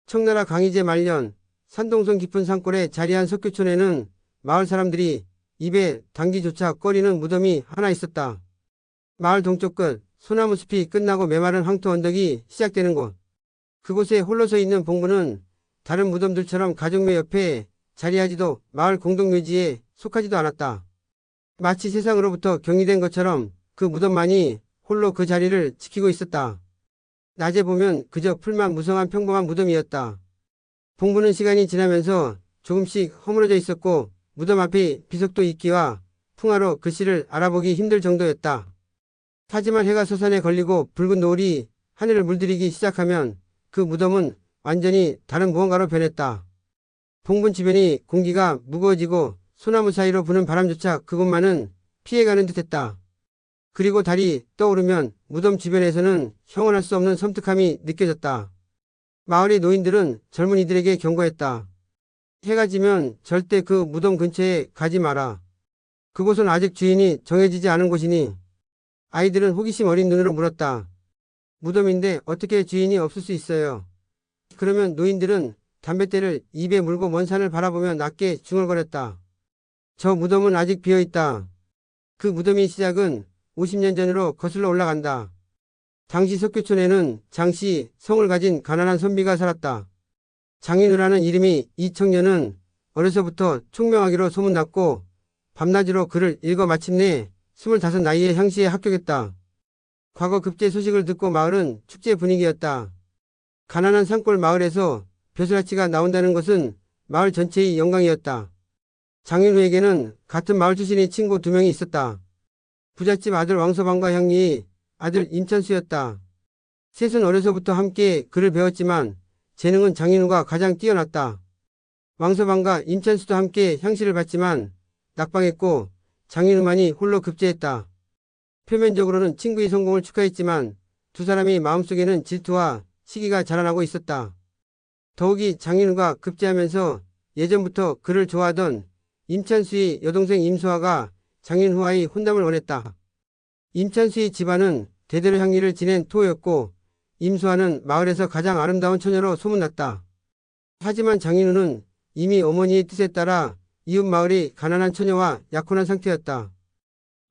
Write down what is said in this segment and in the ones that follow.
청나라 강희제 말년 산동성 깊은 산골에 자리한 석교촌에는 마을 사람들이 입에 담기조차 꺼리는 무덤이 하나 있었다. 마을 동쪽 끝 소나무 숲이 끝나고 메마른 황토 언덕이 시작되는 곳. 그곳에 홀로 서 있는 봉부는 다른 무덤들처럼 가족묘 옆에 자리하지도 마을 공동묘지에 속하지도 않았다. 마치 세상으로부터 격리된 것처럼 그 무덤만이 홀로 그 자리를 지키고 있었다. 낮에 보면 그저 풀만 무성한 평범한 무덤이었다. 봉부는 시간이 지나면서 조금씩 허물어져 있었고 무덤 앞이 비석도 있기와 풍화로 글씨를 알아보기 힘들 정도였다. 하지만 해가 서산에 걸리고 붉은 노을이 하늘을 물들이기 시작하면 그 무덤은 완전히 다른 무언가로 변했다. 봉분 주변이 공기가 무거워지고 소나무 사이로 부는 바람조차 그곳만은 피해가는 듯했다. 그리고 달이 떠오르면 무덤 주변에서는 형언할 수 없는 섬뜩함이 느껴졌다. 마을의 노인들은 젊은이들에게 경고했다. 해가 지면 절대 그 무덤 근처에 가지 마라. 그곳은 아직 주인이 정해지지 않은 곳이니. 아이들은 호기심 어린 눈으로 물었다. 무덤인데 어떻게 주인이 없을 수 있어요? 그러면 노인들은 담뱃대를 입에 물고 먼 산을 바라보며 낮게 중얼거렸다. 저 무덤은 아직 비어있다. 그 무덤의 시작은 50년 전으로 거슬러 올라간다. 당시 석교촌에는 장씨 성을 가진 가난한 선비가 살았다. 장인우라는 이름이 이 청년은 어려서부터 총명하기로 소문났고 밤낮으로 글을 읽어 마침내 25 나이에 향시에 합격했다. 과거 급제 소식을 듣고 마을은 축제 분위기였다. 가난한 산골 마을에서 벼슬아치가 나온다는 것은 마을 전체의 영광이었다. 장인우에게는 같은 마을 출신의 친구 2명이 있었다. 부잣집 아들 왕서방과 형리 아들 임찬수였다. 셋은 어려서부터 함께 글을 배웠지만 재능은 장인우가 가장 뛰어났다. 왕서방과 임찬수도 함께 향시를 받지만 낙방했고 장인우만이 홀로 급제했다. 표면적으로는 친구의 성공을 축하했지만 두 사람의 마음속에는 질투와 시기가 자라나고 있었다. 더욱이 장인우가 급제하면서 예전부터 그를 좋아하던 임찬수의 여동생 임수아가 장인우와의 혼담을 원했다. 임찬수의 집안은 대대로 향리를 지낸 토였고 임수아는 마을에서 가장 아름다운 처녀로 소문났다. 하지만 장인우는 이미 어머니의 뜻에 따라 이웃 마을의 가난한 처녀와 약혼한 상태였다.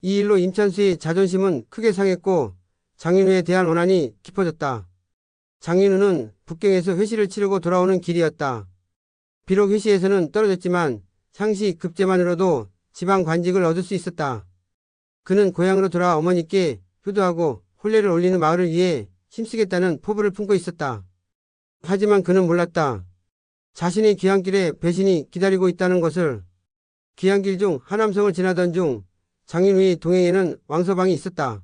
이 일로 임찬수의 자존심은 크게 상했고 장인우에 대한 원한이 깊어졌다. 장인우는 북경에서 회시를 치르고 돌아오는 길이었다. 비록 회시에서는 떨어졌지만 향시 급제만으로도 지방 관직을 얻을 수 있었다. 그는 고향으로 돌아와 어머니께 효도하고 혼례를 올리는 마을을 위해 힘쓰겠다는 포부를 품고 있었다. 하지만 그는 몰랐다. 자신의 귀향길에 배신이 기다리고 있다는 것을. 귀향길 중 하남성을 지나던 중 장인우의 동행에는 왕서방이 있었다.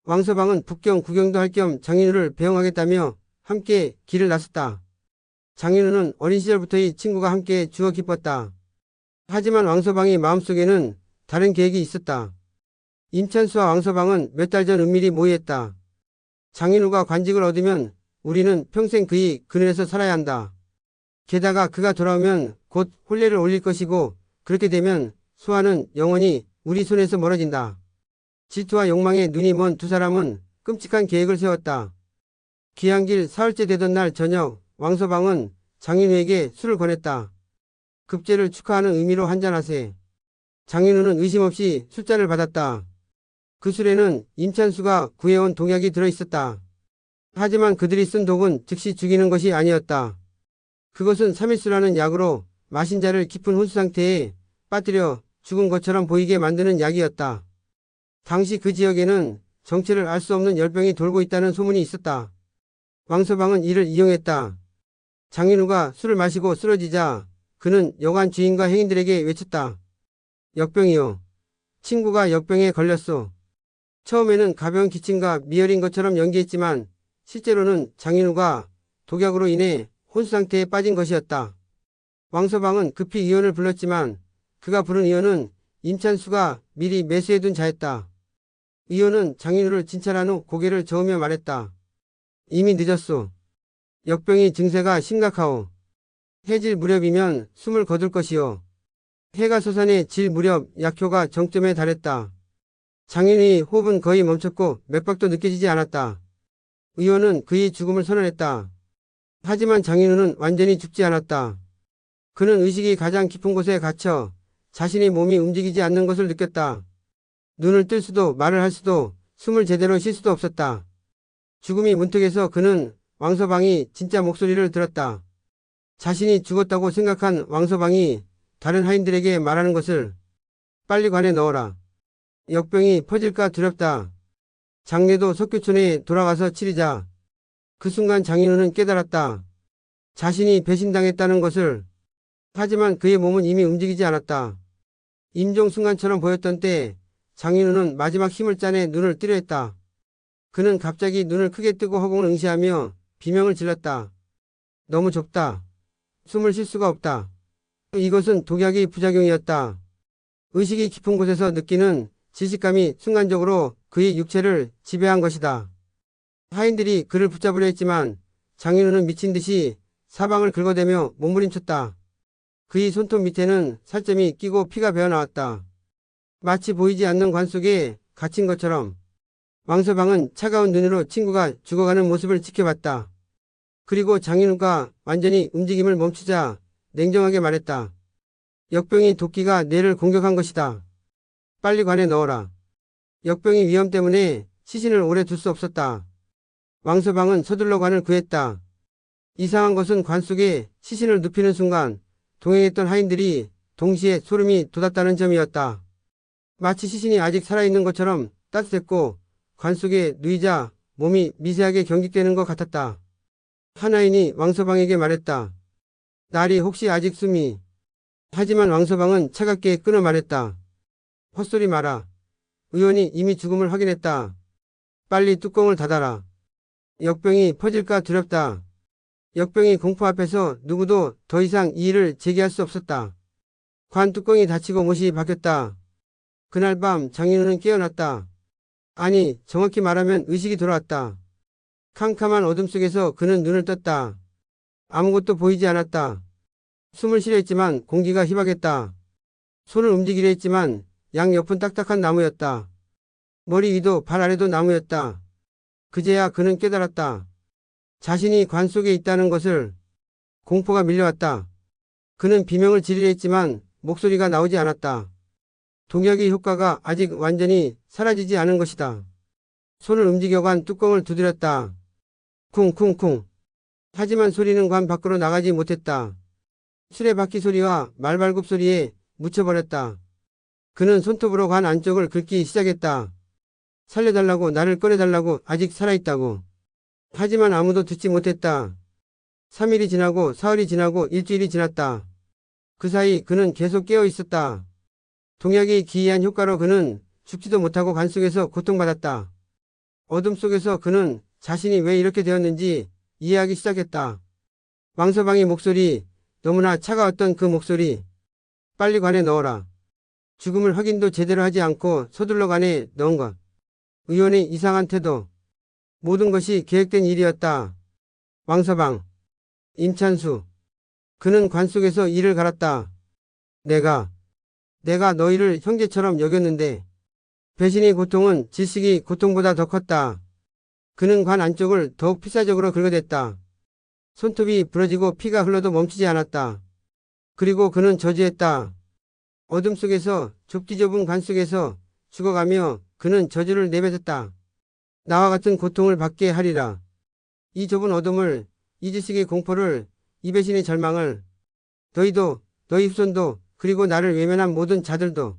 왕서방은 북경 구경도 할 겸 장인우를 배웅하겠다며 함께 길을 나섰다. 장인우는 어린 시절부터의 친구가 함께 주어 기뻤다. 하지만 왕서방의 마음속에는 다른 계획이 있었다. 임찬수와 왕서방은 몇 달 전 은밀히 모의했다. 장인우가 관직을 얻으면 우리는 평생 그의 그늘에서 살아야 한다. 게다가 그가 돌아오면 곧 혼례를 올릴 것이고 그렇게 되면 수아는 영원히 우리 손에서 멀어진다. 질투와 욕망에 눈이 먼 두 사람은 끔찍한 계획을 세웠다. 귀향길 사흘째 되던 날 저녁 왕서방은 장인우에게 술을 권했다. 급제를 축하하는 의미로 한잔하세. 장인우는 의심 없이 술잔을 받았다. 그 술에는 임찬수가 구해온 독약이 들어있었다. 하지만 그들이 쓴 독은 즉시 죽이는 것이 아니었다. 그것은 3일수라는 약으로 마신 자를 깊은 혼수 상태에 빠뜨려 죽은 것처럼 보이게 만드는 약이었다. 당시 그 지역에는 정체를 알 수 없는 열병이 돌고 있다는 소문이 있었다. 왕서방은 이를 이용했다. 장인우가 술을 마시고 쓰러지자 그는 여관 주인과 행인들에게 외쳤다. 역병이요. 친구가 역병에 걸렸소. 처음에는 가벼운 기침과 미열인 것처럼 연기했지만 실제로는 장인우가 독약으로 인해 혼수 상태에 빠진 것이었다. 왕서방은 급히 의원을 불렀지만 그가 부른 의원은 임찬수가 미리 매수해둔 자였다. 의원은 장인우를 진찰한 후 고개를 저으며 말했다. 이미 늦었소. 역병의 증세가 심각하오. 해질 무렵이면 숨을 거둘 것이오. 해가 서산에 질 무렵 약효가 정점에 달했다. 장인우의 호흡은 거의 멈췄고 맥박도 느껴지지 않았다. 의원은 그의 죽음을 선언했다. 하지만 장인우는 완전히 죽지 않았다. 그는 의식이 가장 깊은 곳에 갇혀 자신의 몸이 움직이지 않는 것을 느꼈다. 눈을 뜰 수도 말을 할 수도 숨을 제대로 쉴 수도 없었다. 죽음이 문득해서 그는 왕서방이 진짜 목소리를 들었다. 자신이 죽었다고 생각한 왕서방이 다른 하인들에게 말하는 것을 빨리 관에 넣어라. 역병이 퍼질까 두렵다. 장례도 석교촌에 돌아가서 치르자. 그 순간 장인우는 깨달았다. 자신이 배신당했다는 것을. 하지만 그의 몸은 이미 움직이지 않았다. 임종 순간처럼 보였던 때 장인우는 마지막 힘을 짜내 눈을 뜨려 했다. 그는 갑자기 눈을 크게 뜨고 허공을 응시하며 비명을 질렀다. 너무 좁다. 숨을 쉴 수가 없다. 이것은 독약의 부작용이었다. 의식이 깊은 곳에서 느끼는 질식감이 순간적으로 그의 육체를 지배한 것이다. 하인들이 그를 붙잡으려 했지만 장인우는 미친 듯이 사방을 긁어대며 몸부림쳤다. 그의 손톱 밑에는 살점이 끼고 피가 배어나왔다. 마치 보이지 않는 관 속에 갇힌 것처럼. 왕서방은 차가운 눈으로 친구가 죽어가는 모습을 지켜봤다. 그리고 장인우가 완전히 움직임을 멈추자 냉정하게 말했다. 역병이 도끼가 뇌를 공격한 것이다. 빨리 관에 넣어라. 역병의 위험 때문에 시신을 오래 둘 수 없었다. 왕서방은 서둘러 관을 구했다. 이상한 것은 관 속에 시신을 눕히는 순간 동행했던 하인들이 동시에 소름이 돋았다는 점이었다. 마치 시신이 아직 살아있는 것처럼 따뜻했고 관 속에 누이자 몸이 미세하게 경직되는 것 같았다. 한 하인이 왕서방에게 말했다. 날이 혹시 아직 숨이. 하지만 왕서방은 차갑게 끊어 말했다. 헛소리 마라. 의원이 이미 죽음을 확인했다. 빨리 뚜껑을 닫아라. 역병이 퍼질까 두렵다. 역병의 공포 앞에서 누구도 더 이상 이의를 제기할 수 없었다. 관 뚜껑이 닫히고 못이 바뀌었다. 그날 밤 장인우는 깨어났다. 아니, 정확히 말하면 의식이 돌아왔다. 캄캄한 어둠 속에서 그는 눈을 떴다. 아무것도 보이지 않았다. 숨을 쉬려 했지만 공기가 희박했다. 손을 움직이려 했지만 양옆은 딱딱한 나무였다. 머리 위도 발 아래도 나무였다. 그제야 그는 깨달았다. 자신이 관 속에 있다는 것을. 공포가 밀려왔다. 그는 비명을 지르려 했지만 목소리가 나오지 않았다. 독약의 효과가 아직 완전히 사라지지 않은 것이다. 손을 움직여간 뚜껑을 두드렸다. 쿵쿵쿵. 하지만 소리는 관 밖으로 나가지 못했다. 수레바퀴 소리와 말발굽 소리에 묻혀버렸다. 그는 손톱으로 관 안쪽을 긁기 시작했다. 살려달라고, 나를 꺼내달라고, 아직 살아있다고. 하지만 아무도 듣지 못했다. 3일이 지나고 사흘이 지나고 일주일이 지났다. 그 사이 그는 계속 깨어 있었다. 독약의 기이한 효과로 그는 죽지도 못하고 관 속에서 고통받았다. 어둠 속에서 그는 자신이 왜 이렇게 되었는지 이해하기 시작했다. 왕서방의 목소리, 너무나 차가웠던 그 목소리. 빨리 관에 넣어라. 죽음을 확인도 제대로 하지 않고 서둘러 관에 넣은 것. 의원의 이상한 태도. 모든 것이 계획된 일이었다. 왕서방. 임찬수. 그는 관 속에서 이를 갈았다. 내가 너희를 형제처럼 여겼는데 배신의 고통은 질식의 고통보다 더 컸다. 그는 관 안쪽을 더욱 필사적으로 긁어댔다. 손톱이 부러지고 피가 흘러도 멈추지 않았다. 그리고 그는 저주했다. 어둠 속에서 좁디 좁은 관 속에서 죽어가며 그는 저주를 내뱉었다. 나와 같은 고통을 받게 하리라. 이 좁은 어둠을, 이 질식의 공포를, 이 배신의 절망을, 너희도, 너희 후손도, 그리고 나를 외면한 모든 자들도.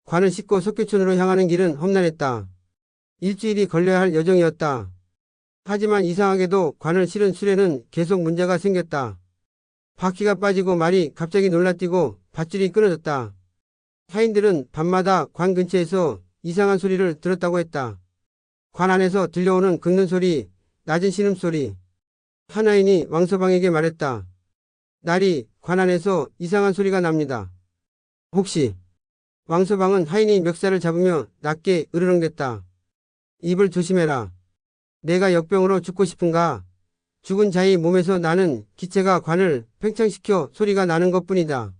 관을 싣고 석교촌으로 향하는 길은 험난했다. 일주일이 걸려야 할 여정이었다. 하지만 이상하게도 관을 실은 수레는 계속 문제가 생겼다. 바퀴가 빠지고 말이 갑자기 놀라뛰고 밧줄이 끊어졌다. 하인들은 밤마다 관 근처에서 이상한 소리를 들었다고 했다. 관 안에서 들려오는 긁는 소리, 낮은 신음소리. 한 하인이 왕서방에게 말했다. 날이 관 안에서 이상한 소리가 납니다. 혹시. 왕서방은 하인이 멱살을 잡으며 낮게 으르렁댔다. 입을 조심해라. 내가 역병으로 죽고 싶은가? 죽은 자의 몸에서 나는 기체가 관을 팽창시켜 소리가 나는 것뿐이다.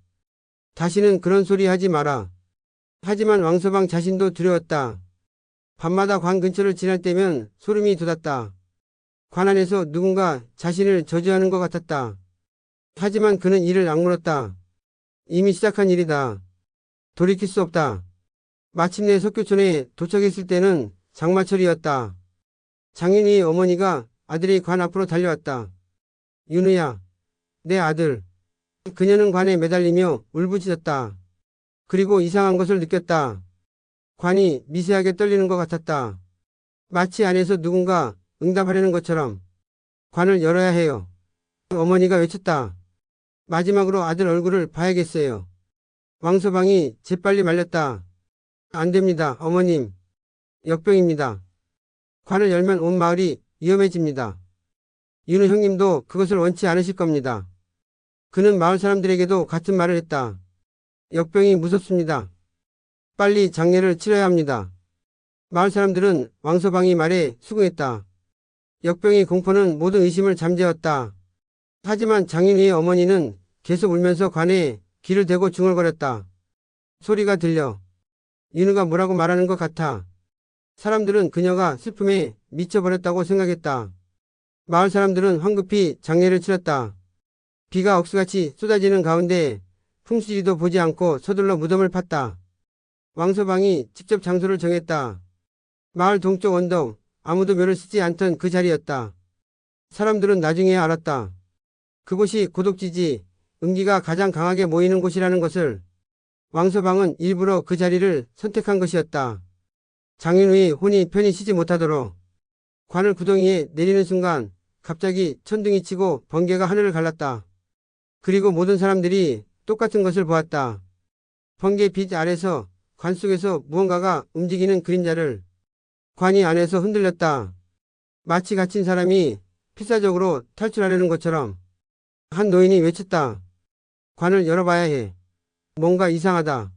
다시는 그런 소리 하지 마라. 하지만 왕서방 자신도 두려웠다. 밤마다 관 근처를 지날 때면 소름이 돋았다. 관 안에서 누군가 자신을 저주하는 것 같았다. 하지만 그는 이를 악물었다. 이미 시작한 일이다. 돌이킬 수 없다. 마침내 석교촌에 도착했을 때는 장마철이었다. 장인의 어머니가 아들이 관 앞으로 달려왔다. 윤우야, 내 아들. 그녀는 관에 매달리며 울부짖었다. 그리고 이상한 것을 느꼈다. 관이 미세하게 떨리는 것 같았다. 마치 안에서 누군가 응답하려는 것처럼. 관을 열어야 해요. 어머니가 외쳤다. 마지막으로 아들 얼굴을 봐야겠어요. 왕서방이 재빨리 말렸다. 안 됩니다, 어머님. 역병입니다. 관을 열면 온 마을이 위험해집니다. 윤우 형님도 그것을 원치 않으실 겁니다. 그는 마을 사람들에게도 같은 말을 했다. 역병이 무섭습니다. 빨리 장례를 치러야 합니다. 마을 사람들은 왕서방이 말에 수긍했다. 역병의 공포는 모든 의심을 잠재웠다. 하지만 장인의 어머니는 계속 울면서 관에 귀를 대고 중얼거렸다. 소리가 들려. 윤우가 뭐라고 말하는 것 같아. 사람들은 그녀가 슬픔에 미쳐버렸다고 생각했다. 마을 사람들은 황급히 장례를 치렀다. 비가 억수같이 쏟아지는 가운데 풍수지리도 보지 않고 서둘러 무덤을 팠다. 왕서방이 직접 장소를 정했다. 마을 동쪽 언덕, 아무도 묘를 쓰지 않던 그 자리였다. 사람들은 나중에 알았다. 그곳이 고독지지, 음기가 가장 강하게 모이는 곳이라는 것을. 왕서방은 일부러 그 자리를 선택한 것이었다. 장인우의 혼이 편히 쉬지 못하도록. 관을 구덩이에 내리는 순간 갑자기 천둥이 치고 번개가 하늘을 갈랐다. 그리고 모든 사람들이 똑같은 것을 보았다. 번개 빛 아래서 관 속에서 무언가가 움직이는 그림자를. 관이 안에서 흔들렸다. 마치 갇힌 사람이 필사적으로 탈출하려는 것처럼. 한 노인이 외쳤다. 관을 열어봐야 해. 뭔가 이상하다.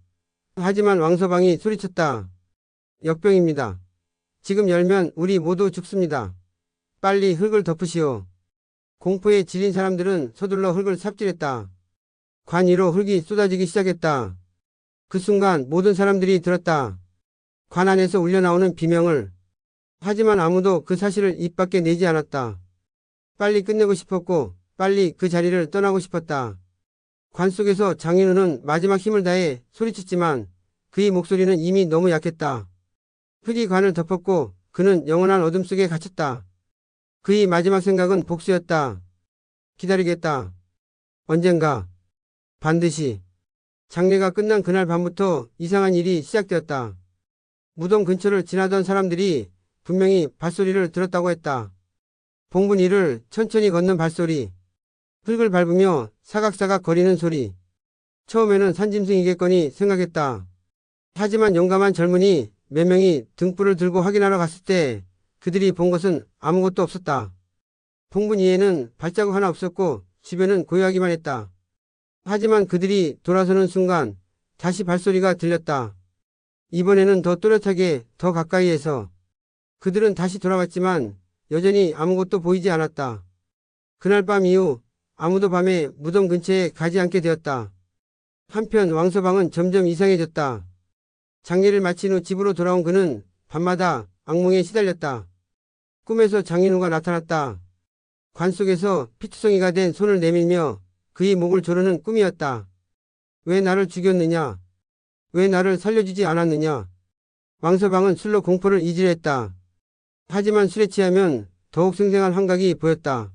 하지만 왕서방이 소리쳤다. 역병입니다. 지금 열면 우리 모두 죽습니다. 빨리 흙을 덮으시오. 공포에 질린 사람들은 서둘러 흙을 삽질했다. 관 위로 흙이 쏟아지기 시작했다. 그 순간 모든 사람들이 들었다. 관 안에서 울려나오는 비명을. 하지만 아무도 그 사실을 입 밖에 내지 않았다. 빨리 끝내고 싶었고 빨리 그 자리를 떠나고 싶었다. 관 속에서 장인우는 마지막 힘을 다해 소리쳤지만 그의 목소리는 이미 너무 약했다. 흙이 관을 덮었고 그는 영원한 어둠 속에 갇혔다. 그의 마지막 생각은 복수였다. 기다리겠다. 언젠가. 반드시. 장례가 끝난 그날 밤부터 이상한 일이 시작되었다. 무덤 근처를 지나던 사람들이 분명히 발소리를 들었다고 했다. 봉분 위를 천천히 걷는 발소리. 흙을 밟으며 사각사각 거리는 소리. 처음에는 산짐승이겠거니 생각했다. 하지만 용감한 젊은이 몇 명이 등불을 들고 확인하러 갔을 때 그들이 본 것은 아무것도 없었다. 봉분 위에는 발자국 하나 없었고 주변은 고요하기만 했다. 하지만 그들이 돌아서는 순간 다시 발소리가 들렸다. 이번에는 더 또렷하게 더 가까이에서. 그들은 다시 돌아왔지만 여전히 아무것도 보이지 않았다. 그날 밤 이후 아무도 밤에 무덤 근처에 가지 않게 되었다. 한편 왕서방은 점점 이상해졌다. 장례를 마친 후 집으로 돌아온 그는 밤마다 악몽에 시달렸다. 꿈에서 장인우가 나타났다. 관 속에서 피투성이가 된 손을 내밀며 그의 목을 조르는 꿈이었다. 왜 나를 죽였느냐? 왜 나를 살려주지 않았느냐? 왕서방은 술로 공포를 이질했다. 하지만 술에 취하면 더욱 생생한 환각이 보였다.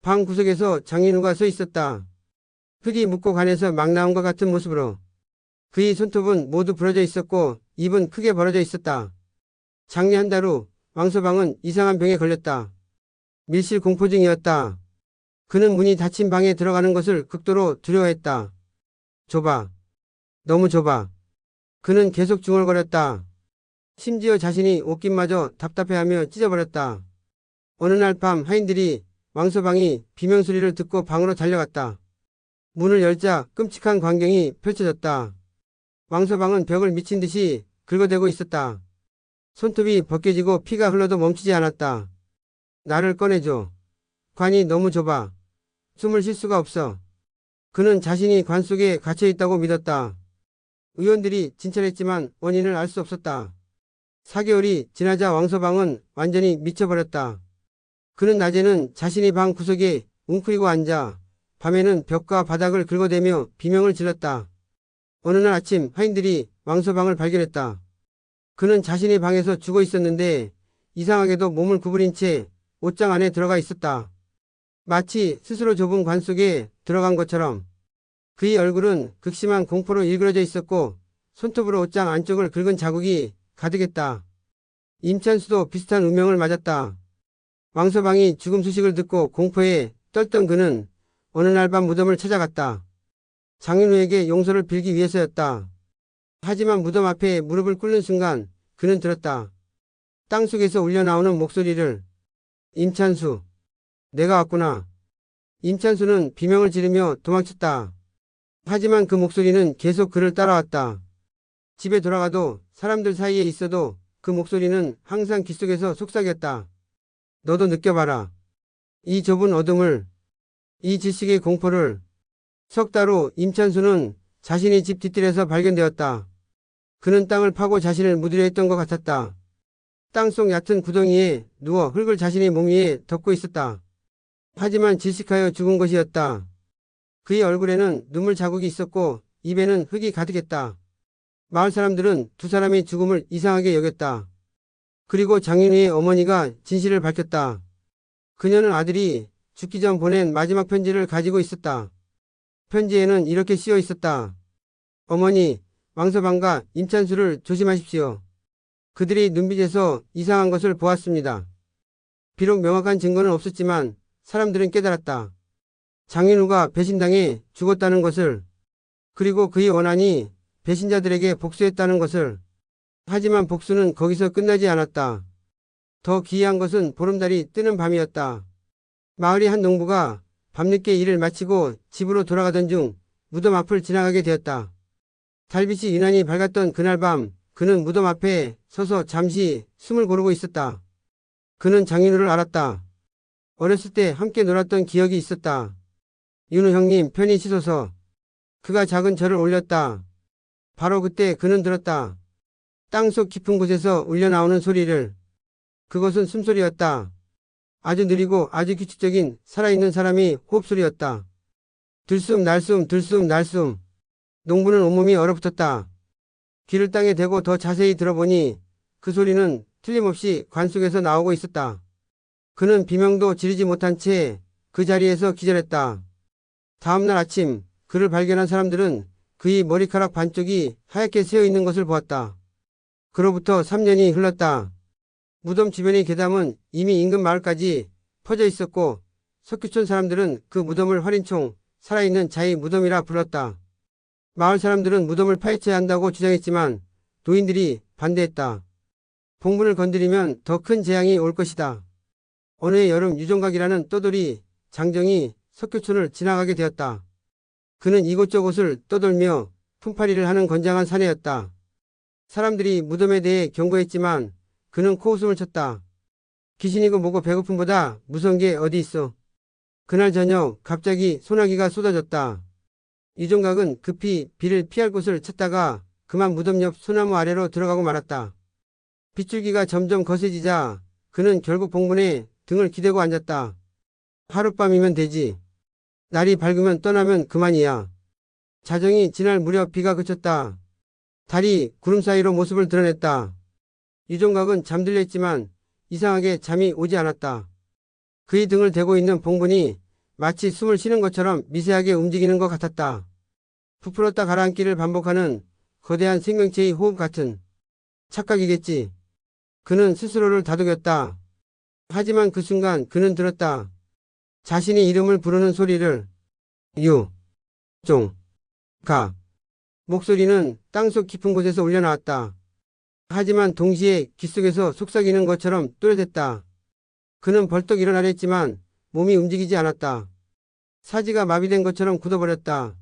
방 구석에서 장인우가 서 있었다. 흙이 묻고 관에서 막 나온 것 같은 모습으로. 그의 손톱은 모두 부러져 있었고 입은 크게 벌어져 있었다. 장례 한 달 후 왕서방은 이상한 병에 걸렸다. 밀실 공포증이었다. 그는 문이 닫힌 방에 들어가는 것을 극도로 두려워했다. 좁아. 너무 좁아. 그는 계속 중얼거렸다. 심지어 자신이 옷깃마저 답답해하며 찢어버렸다. 어느 날 밤 하인들이 왕서방이 비명소리를 듣고 방으로 달려갔다. 문을 열자 끔찍한 광경이 펼쳐졌다. 왕서방은 벽을 미친 듯이 긁어대고 있었다. 손톱이 벗겨지고 피가 흘러도 멈추지 않았다. 나를 꺼내줘. 관이 너무 좁아. 숨을 쉴 수가 없어. 그는 자신이 관 속에 갇혀 있다고 믿었다. 의원들이 진찰했지만 원인을 알 수 없었다. 4개월이 지나자 왕서방은 완전히 미쳐버렸다. 그는 낮에는 자신의 방 구석에 웅크리고 앉아 밤에는 벽과 바닥을 긁어대며 비명을 질렀다. 어느 날 아침 하인들이 왕서방을 발견했다. 그는 자신의 방에서 죽어 있었는데 이상하게도 몸을 구부린 채 옷장 안에 들어가 있었다. 마치 스스로 좁은 관 속에 들어간 것처럼. 그의 얼굴은 극심한 공포로 일그러져 있었고 손톱으로 옷장 안쪽을 긁은 자국이 가득했다. 임찬수도 비슷한 운명을 맞았다. 왕서방이 죽음 소식을 듣고 공포에 떨던 그는 어느 날 밤 무덤을 찾아갔다. 장인우에게 용서를 빌기 위해서였다. 하지만 무덤 앞에 무릎을 꿇는 순간 그는 들었다. 땅속에서 울려나오는 목소리를. 임찬수, 내가 왔구나. 임찬수는 비명을 지르며 도망쳤다. 하지만 그 목소리는 계속 그를 따라왔다. 집에 돌아가도 사람들 사이에 있어도 그 목소리는 항상 귓속에서 속삭였다. 너도 느껴봐라. 이 좁은 어둠을, 이 지식의 공포를. 석 달 후 임찬수는 자신의 집 뒷뜰에서 발견되었다. 그는 땅을 파고 자신을 묻으려 했던 것 같았다. 땅속 얕은 구덩이에 누워 흙을 자신의 몸 위에 덮고 있었다. 하지만 질식하여 죽은 것이었다. 그의 얼굴에는 눈물 자국이 있었고 입에는 흙이 가득했다. 마을 사람들은 두 사람의 죽음을 이상하게 여겼다. 그리고 장인우의 어머니가 진실을 밝혔다. 그녀는 아들이 죽기 전 보낸 마지막 편지를 가지고 있었다. 편지에는 이렇게 쓰여 있었다. 어머니, 왕서방과 임찬수를 조심하십시오. 그들이 눈빛에서 이상한 것을 보았습니다. 비록 명확한 증거는 없었지만 사람들은 깨달았다. 장인우가 배신당해 죽었다는 것을, 그리고 그의 원한이 배신자들에게 복수했다는 것을. 하지만 복수는 거기서 끝나지 않았다. 더 기이한 것은 보름달이 뜨는 밤이었다. 마을의 한 농부가 밤늦게 일을 마치고 집으로 돌아가던 중 무덤 앞을 지나가게 되었다. 달빛이 유난히 밝았던 그날 밤 그는 무덤 앞에 서서 잠시 숨을 고르고 있었다. 그는 장인우를 알았다. 어렸을 때 함께 놀았던 기억이 있었다. 윤우 형님 편히 씻어서. 그가 작은 절을 올렸다. 바로 그때 그는 들었다. 땅속 깊은 곳에서 울려나오는 소리를. 그것은 숨소리였다. 아주 느리고 아주 규칙적인 살아있는 사람의 호흡소리였다. 들숨 날숨 들숨 날숨. 농부는 온몸이 얼어붙었다. 귀를 땅에 대고 더 자세히 들어보니 그 소리는 틀림없이 관 속에서 나오고 있었다. 그는 비명도 지르지 못한 채 그 자리에서 기절했다. 다음날 아침 그를 발견한 사람들은 그의 머리카락 반쪽이 하얗게 새어 있는 것을 보았다. 그로부터 3년이 흘렀다. 무덤 주변의 괴담은 이미 인근 마을까지 퍼져 있었고 석규촌 사람들은 그 무덤을 활인총 살아있는 자의 무덤이라 불렀다. 마을 사람들은 무덤을 파헤쳐야 한다고 주장했지만 노인들이 반대했다. 봉분을 건드리면 더 큰 재앙이 올 것이다. 어느 해 여름 유종각이라는 떠돌이 장정이 석교촌을 지나가게 되었다. 그는 이곳저곳을 떠돌며 품팔이를 하는 건장한 사내였다. 사람들이 무덤에 대해 경고했지만 그는 코웃음을 쳤다. 귀신이고 뭐고 배고픔보다 무서운 게 어디 있어. 그날 저녁 갑자기 소나기가 쏟아졌다. 유종각은 급히 비를 피할 곳을 찾다가 그만 무덤 옆 소나무 아래로 들어가고 말았다. 빗줄기가 점점 거세지자 그는 결국 봉분에 등을 기대고 앉았다. 하룻밤이면 되지. 날이 밝으면 떠나면 그만이야. 자정이 지날 무렵 비가 그쳤다. 달이 구름 사이로 모습을 드러냈다. 유종각은 잠들려 했지만 이상하게 잠이 오지 않았다. 그의 등을 대고 있는 봉분이 마치 숨을 쉬는 것처럼 미세하게 움직이는 것 같았다. 부풀었다 가라앉기를 반복하는 거대한 생명체의 호흡 같은. 착각이겠지. 그는 스스로를 다독였다. 하지만 그 순간 그는 들었다. 자신의 이름을 부르는 소리를. 유, 종, 가. 목소리는 땅속 깊은 곳에서 울려나왔다. 하지만 동시에 귓속에서 속삭이는 것처럼 또렷했다. 그는 벌떡 일어나려 했지만 몸이 움직이지 않았다. 사지가 마비된 것처럼 굳어버렸다.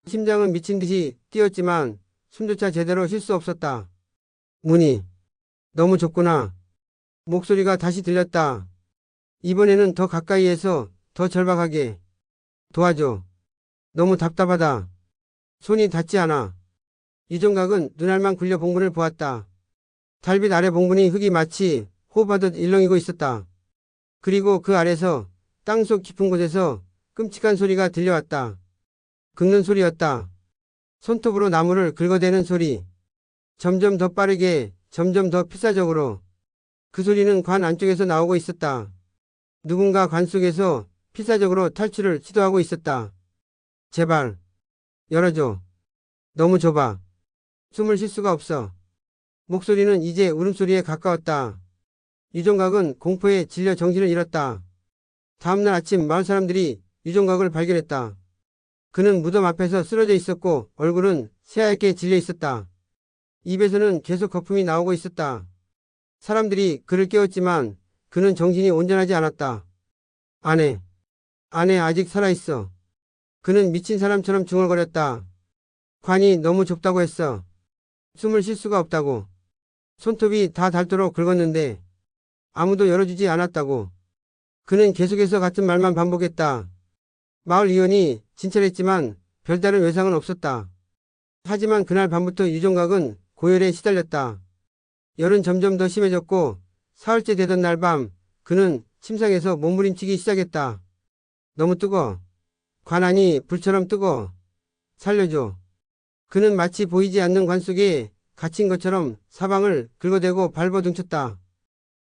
심장은 미친 듯이 뛰었지만 숨조차 제대로 쉴 수 없었다. 문이 너무 좁구나. 목소리가 다시 들렸다. 이번에는 더 가까이에서 더 절박하게. 도와줘. 너무 답답하다. 손이 닿지 않아. 유종각은 눈알만 굴려 봉분을 보았다. 달빛 아래 봉분이 흙이 마치 호흡하듯 일렁이고 있었다. 그리고 그 아래서 땅속 깊은 곳에서 끔찍한 소리가 들려왔다. 긁는 소리였다. 손톱으로 나무를 긁어대는 소리. 점점 더 빠르게, 점점 더 필사적으로. 그 소리는 관 안쪽에서 나오고 있었다. 누군가 관 속에서 필사적으로 탈출을 시도하고 있었다. 제발, 열어줘. 너무 좁아. 숨을 쉴 수가 없어. 목소리는 이제 울음소리에 가까웠다. 유종각은 공포에 질려 정신을 잃었다. 다음날 아침 마을 사람들이 유종각을 발견했다. 그는 무덤 앞에서 쓰러져 있었고 얼굴은 새하얗게 질려 있었다. 입에서는 계속 거품이 나오고 있었다. 사람들이 그를 깨웠지만 그는 정신이 온전하지 않았다. 아내 아직 살아있어. 그는 미친 사람처럼 중얼거렸다. 관이 너무 좁다고 했어. 숨을 쉴 수가 없다고. 손톱이 다 닳도록 긁었는데 아무도 열어주지 않았다고. 그는 계속해서 같은 말만 반복했다. 마을 의원이 진찰했지만 별다른 외상은 없었다. 하지만 그날 밤부터 유종각은 고열에 시달렸다. 열은 점점 더 심해졌고 사흘째 되던 날 밤 그는 침상에서 몸부림치기 시작했다. 너무 뜨거. 관 안이 불처럼 뜨거. 살려줘. 그는 마치 보이지 않는 관 속에 갇힌 것처럼 사방을 긁어대고 발버둥쳤다.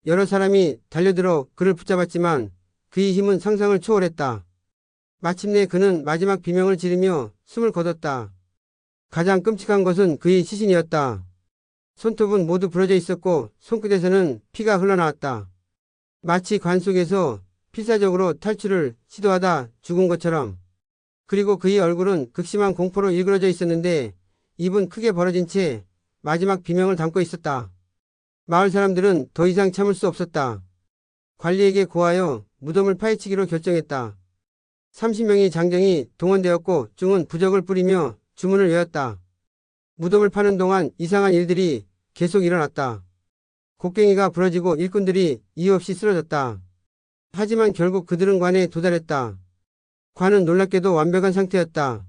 여러 사람이 달려들어 그를 붙잡았지만 그의 힘은 상상을 초월했다. 마침내 그는 마지막 비명을 지르며 숨을 거뒀다. 가장 끔찍한 것은 그의 시신이었다. 손톱은 모두 부러져 있었고 손끝에서는 피가 흘러나왔다. 마치 관 속에서 필사적으로 탈출을 시도하다 죽은 것처럼. 그리고 그의 얼굴은 극심한 공포로 일그러져 있었는데 입은 크게 벌어진 채 마지막 비명을 담고 있었다. 마을 사람들은 더 이상 참을 수 없었다. 관리에게 고하여 무덤을 파헤치기로 결정했다. 30명의 장정이 동원되었고 중은 부적을 뿌리며 주문을 외웠다. 무덤을 파는 동안 이상한 일들이 계속 일어났다. 곡괭이가 부러지고 일꾼들이 이유 없이 쓰러졌다. 하지만 결국 그들은 관에 도달했다. 관은 놀랍게도 완벽한 상태였다.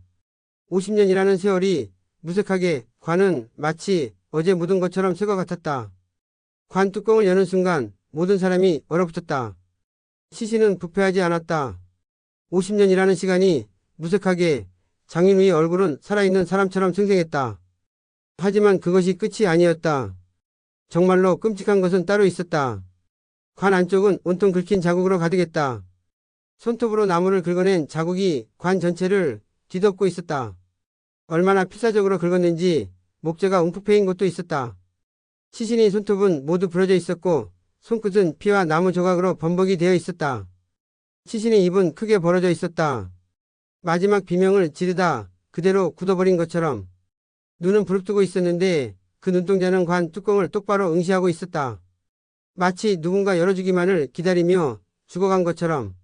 50년이라는 세월이 무색하게 관은 마치 어제 묻은 것처럼 새 것 같았다. 관 뚜껑을 여는 순간 모든 사람이 얼어붙었다. 시신은 부패하지 않았다. 50년이라는 시간이 무색하게 장인우의 얼굴은 살아있는 사람처럼 생생했다. 하지만 그것이 끝이 아니었다. 정말로 끔찍한 것은 따로 있었다. 관 안쪽은 온통 긁힌 자국으로 가득했다. 손톱으로 나무를 긁어낸 자국이 관 전체를 뒤덮고 있었다. 얼마나 필사적으로 긁었는지 목재가 움푹 패인 곳도 있었다. 시신의 손톱은 모두 부러져 있었고 손끝은 피와 나무 조각으로 범벅이 되어 있었다. 시신의 입은 크게 벌어져 있었다. 마지막 비명을 지르다 그대로 굳어버린 것처럼. 눈은 부릅뜨고 있었는데 그 눈동자는 관 뚜껑을 똑바로 응시하고 있었다. 마치 누군가 열어주기만을 기다리며 죽어간 것처럼.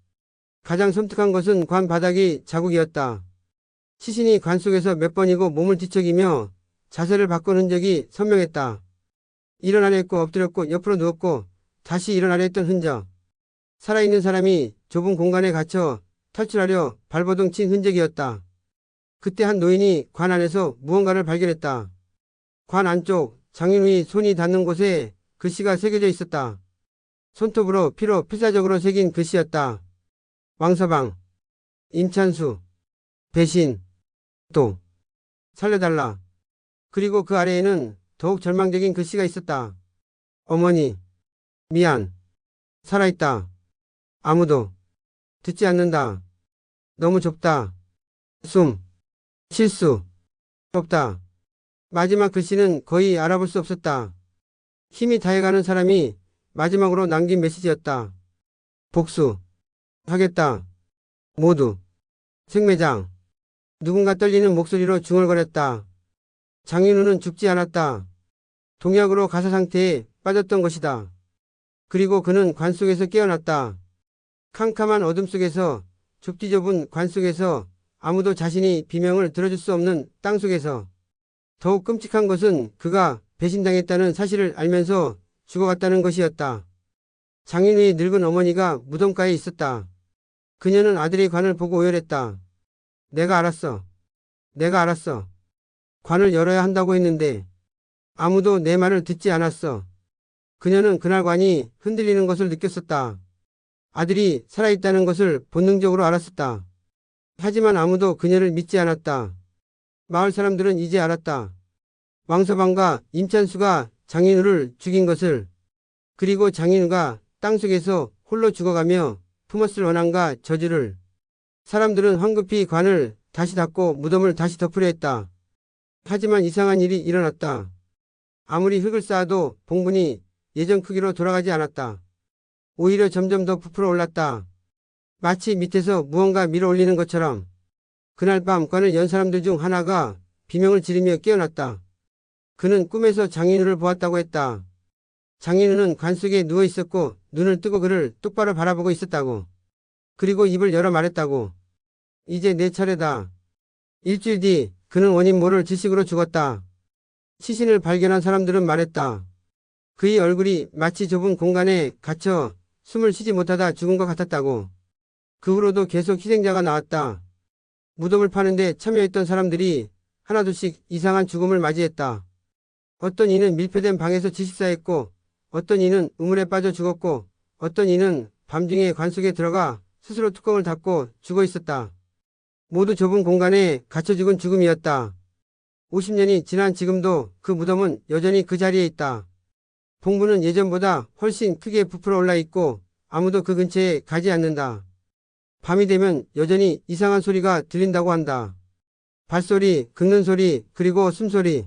가장 섬뜩한 것은 관 바닥이 자국이었다. 시신이 관 속에서 몇 번이고 몸을 뒤척이며 자세를 바꾼 흔적이 선명했다. 일어나려 했고 엎드렸고 옆으로 누웠고 다시 일어나려 했던 흔적. 살아있는 사람이 좁은 공간에 갇혀 탈출하려 발버둥 친 흔적이었다. 그때 한 노인이 관 안에서 무언가를 발견했다. 관 안쪽 장인우의 손이 닿는 곳에 글씨가 새겨져 있었다. 손톱으로 피로 필사적으로 새긴 글씨였다. 왕서방, 임찬수, 배신, 또, 살려달라. 그리고 그 아래에는 더욱 절망적인 글씨가 있었다. 어머니, 미안, 살아있다. 아무도 듣지 않는다. 너무 좁다. 숨, 실수, 없다. 마지막 글씨는 거의 알아볼 수 없었다. 힘이 다해가는 사람이 마지막으로 남긴 메시지였다. 복수, 하겠다. 모두, 생매장. 누군가 떨리는 목소리로 중얼거렸다. 장인우는 죽지 않았다. 동약으로 가사 상태에 빠졌던 것이다. 그리고 그는 관 속에서 깨어났다. 캄캄한 어둠 속에서 좁디 좁은 관 속에서 아무도 자신이 비명을 들어줄 수 없는 땅 속에서 더욱 끔찍한 것은 그가 배신당했다는 사실을 알면서 죽어갔다는 것이었다. 장인우의 늙은 어머니가 무덤가에 있었다. 그녀는 아들의 관을 보고 오열했다. 내가 알았어. 내가 알았어. 관을 열어야 한다고 했는데 아무도 내 말을 듣지 않았어. 그녀는 그날 관이 흔들리는 것을 느꼈었다. 아들이 살아있다는 것을 본능적으로 알았었다. 하지만 아무도 그녀를 믿지 않았다. 마을 사람들은 이제 알았다. 왕서방과 임찬수가 장인우를 죽인 것을, 그리고 장인우가 땅속에서 홀로 죽어가며 품었을 원한과 저주를. 사람들은 황급히 관을 다시 닫고 무덤을 다시 덮으려 했다. 하지만 이상한 일이 일어났다. 아무리 흙을 쌓아도 봉분이 예전 크기로 돌아가지 않았다. 오히려 점점 더 부풀어 올랐다. 마치 밑에서 무언가 밀어 올리는 것처럼. 그날 밤 관을 연 사람들 중 하나가 비명을 지르며 깨어났다. 그는 꿈에서 장인우를 보았다고 했다. 장인우는 관 속에 누워 있었고 눈을 뜨고 그를 똑바로 바라보고 있었다고. 그리고 입을 열어 말했다고. 이제 내 차례다. 일주일 뒤 그는 원인 모를 질식으로 죽었다. 시신을 발견한 사람들은 말했다. 그의 얼굴이 마치 좁은 공간에 갇혀 숨을 쉬지 못하다 죽은 것 같았다고. 그 후로도 계속 희생자가 나왔다. 무덤을 파는데 참여했던 사람들이 하나둘씩 이상한 죽음을 맞이했다. 어떤 이는 밀폐된 방에서 질식사했고, 어떤 이는 우물에 빠져 죽었고, 어떤 이는 밤중에 관 속에 들어가 스스로 뚜껑을 닫고 죽어 있었다. 모두 좁은 공간에 갇혀 죽은 죽음이었다. 50년이 지난 지금도 그 무덤은 여전히 그 자리에 있다. 봉부는 예전보다 훨씬 크게 부풀어 올라 있고 아무도 그 근처에 가지 않는다. 밤이 되면 여전히 이상한 소리가 들린다고 한다. 발소리, 긁는 소리, 그리고 숨소리.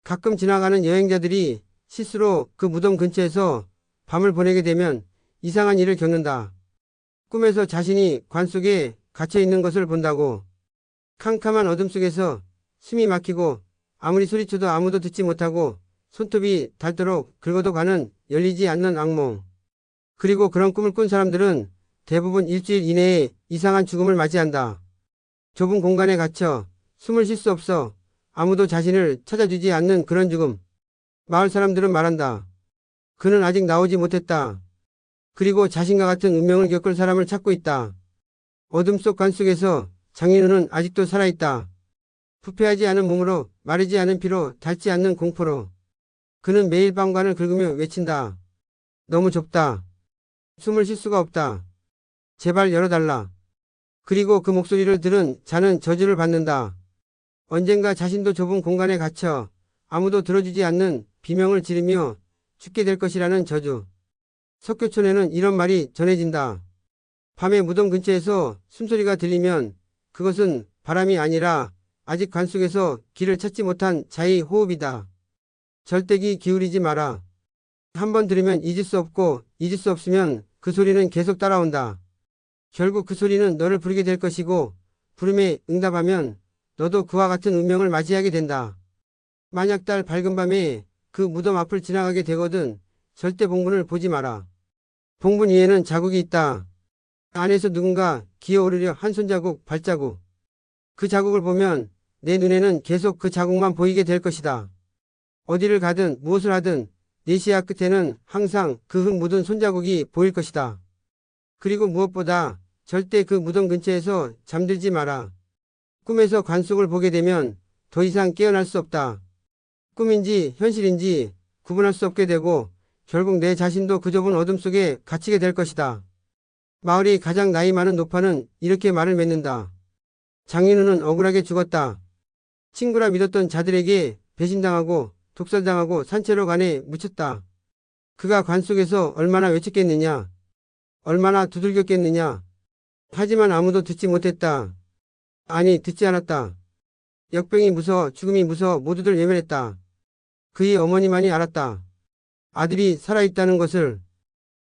가끔 지나가는 여행자들이 실수로 그 무덤 근처에서 밤을 보내게 되면 이상한 일을 겪는다. 꿈에서 자신이 관 속에 갇혀 있는 것을 본다고. 캄캄한 어둠 속에서 숨이 막히고 아무리 소리쳐도 아무도 듣지 못하고 손톱이 닳도록 긁어도 관은 열리지 않는 악몽. 그리고 그런 꿈을 꾼 사람들은 대부분 일주일 이내에 이상한 죽음을 맞이한다. 좁은 공간에 갇혀 숨을 쉴 수 없어 아무도 자신을 찾아주지 않는 그런 죽음. 마을 사람들은 말한다. 그는 아직 나오지 못했다. 그리고 자신과 같은 운명을 겪을 사람을 찾고 있다. 어둠 속 관 속에서 장인우는 아직도 살아있다. 부패하지 않은 몸으로, 마르지 않은 피로, 닳지 않는 공포로. 그는 매일 밤 관을 긁으며 외친다. 너무 좁다. 숨을 쉴 수가 없다. 제발 열어달라. 그리고 그 목소리를 들은 자는 저주를 받는다. 언젠가 자신도 좁은 공간에 갇혀 아무도 들어주지 않는 비명을 지르며 죽게 될 것이라는 저주. 석교촌에는 이런 말이 전해진다. 밤에 무덤 근처에서 숨소리가 들리면 그것은 바람이 아니라 아직 관 속에서 길을 찾지 못한 자의 호흡이다. 절대 귀 기울이지 마라. 한번 들으면 잊을 수 없고 잊을 수 없으면 그 소리는 계속 따라온다. 결국 그 소리는 너를 부르게 될 것이고 부름에 응답하면 너도 그와 같은 운명을 맞이하게 된다. 만약 달 밝은 밤에 그 무덤 앞을 지나가게 되거든 절대 봉분을 보지 마라. 봉분 위에는 자국이 있다. 안에서 누군가 기어오르려 한 손자국, 발자국. 그 자국을 보면 내 눈에는 계속 그 자국만 보이게 될 것이다. 어디를 가든 무엇을 하든 내 시야 끝에는 항상 그 흙 묻은 손자국이 보일 것이다. 그리고 무엇보다 절대 그 무덤 근처에서 잠들지 마라. 꿈에서 관 속을 보게 되면 더 이상 깨어날 수 없다. 꿈인지 현실인지 구분할 수 없게 되고 결국 내 자신도 그 좁은 어둠 속에 갇히게 될 것이다. 마을의 가장 나이 많은 노파는 이렇게 말을 맺는다. 장인우는 억울하게 죽었다. 친구라 믿었던 자들에게 배신당하고 독살당하고 산채로 관에 묻혔다. 그가 관 속에서 얼마나 외쳤겠느냐. 얼마나 두들겼겠느냐. 하지만 아무도 듣지 못했다. 아니, 듣지 않았다. 역병이 무서워, 죽음이 무서워 모두들 외면했다. 그의 어머니만이 알았다. 아들이 살아있다는 것을.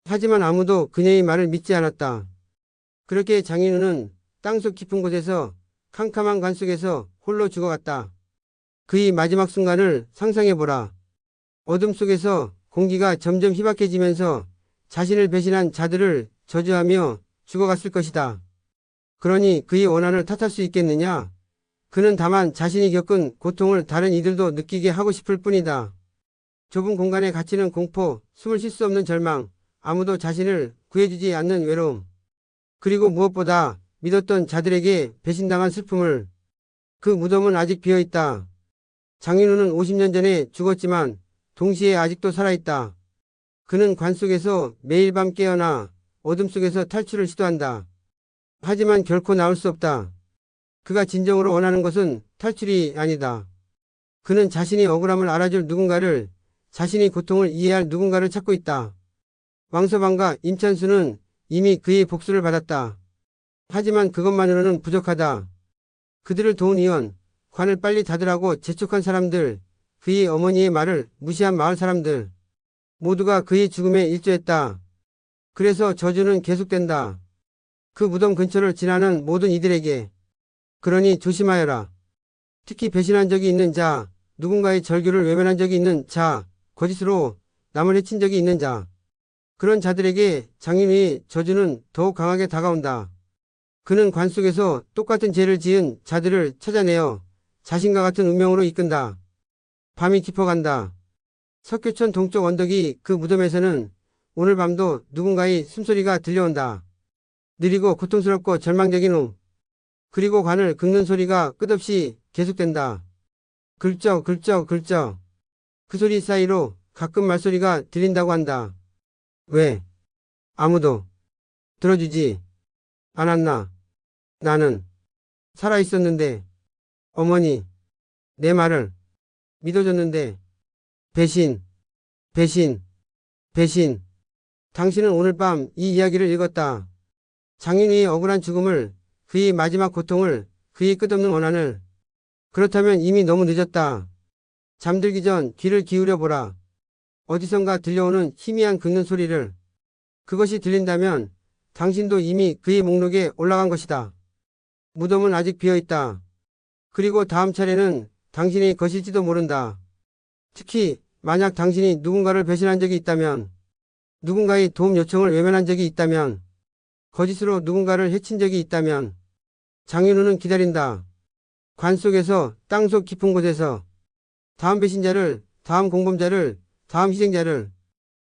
하지만 아무도 그녀의 말을 믿지 않았다. 그렇게 장인우는 땅속 깊은 곳에서 캄캄한 관 속에서 홀로 죽어갔다. 그의 마지막 순간을 상상해보라. 어둠 속에서 공기가 점점 희박해지면서 자신을 배신한 자들을 저주하며 죽어갔을 것이다. 그러니 그의 원한을 탓할 수 있겠느냐? 그는 다만 자신이 겪은 고통을 다른 이들도 느끼게 하고 싶을 뿐이다. 좁은 공간에 갇히는 공포, 숨을 쉴 수 없는 절망, 아무도 자신을 구해주지 않는 외로움. 그리고 무엇보다 믿었던 자들에게 배신당한 슬픔을. 그 무덤은 아직 비어있다. 장인우는 50년 전에 죽었지만 동시에 아직도 살아있다. 그는 관 속에서 매일 밤 깨어나 어둠 속에서 탈출을 시도한다. 하지만 결코 나올 수 없다. 그가 진정으로 원하는 것은 탈출이 아니다. 그는 자신이 억울함을 알아줄 누군가를, 자신이 고통을 이해할 누군가를 찾고 있다. 왕서방과 임찬수는 이미 그의 복수를 받았다. 하지만 그것만으로는 부족하다. 그들을 도운 의원, 관을 빨리 닫으라고 재촉한 사람들, 그의 어머니의 말을 무시한 마을 사람들, 모두가 그의 죽음에 일조했다. 그래서 저주는 계속된다. 그 무덤 근처를 지나는 모든 이들에게. 그러니 조심하여라. 특히 배신한 적이 있는 자, 누군가의 절규를 외면한 적이 있는 자, 거짓으로 남을 해친 적이 있는 자. 그런 자들에게 장인의 저주는 더욱 강하게 다가온다. 그는 관 속에서 똑같은 죄를 지은 자들을 찾아내어 자신과 같은 운명으로 이끈다. 밤이 깊어간다. 석교천 동쪽 언덕이 그 무덤에서는 오늘 밤도 누군가의 숨소리가 들려온다. 느리고 고통스럽고 절망적인 그리고 관을 긁는 소리가 끝없이 계속된다. 긁적 긁적 긁적. 그 소리 사이로 가끔 말소리가 들린다고 한다. 왜? 아무도 들어주지 않았나? 나는 살아있었는데, 어머니, 내 말을 믿어줬는데, 배신, 배신, 배신. 당신은 오늘 밤 이 이야기를 읽었다. 장인의 억울한 죽음을, 그의 마지막 고통을, 그의 끝없는 원한을. 그렇다면 이미 너무 늦었다. 잠들기 전 귀를 기울여 보라. 어디선가 들려오는 희미한 긁는 소리를. 그것이 들린다면 당신도 이미 그의 목록에 올라간 것이다. 무덤은 아직 비어있다. 그리고 다음 차례는 당신의 것일지도 모른다. 특히 만약 당신이 누군가를 배신한 적이 있다면, 누군가의 도움 요청을 외면한 적이 있다면, 거짓으로 누군가를 해친 적이 있다면, 장윤우는 기다린다. 관 속에서, 땅속 깊은 곳에서 다음 배신자를, 다음 공범자를, 다음 희생자를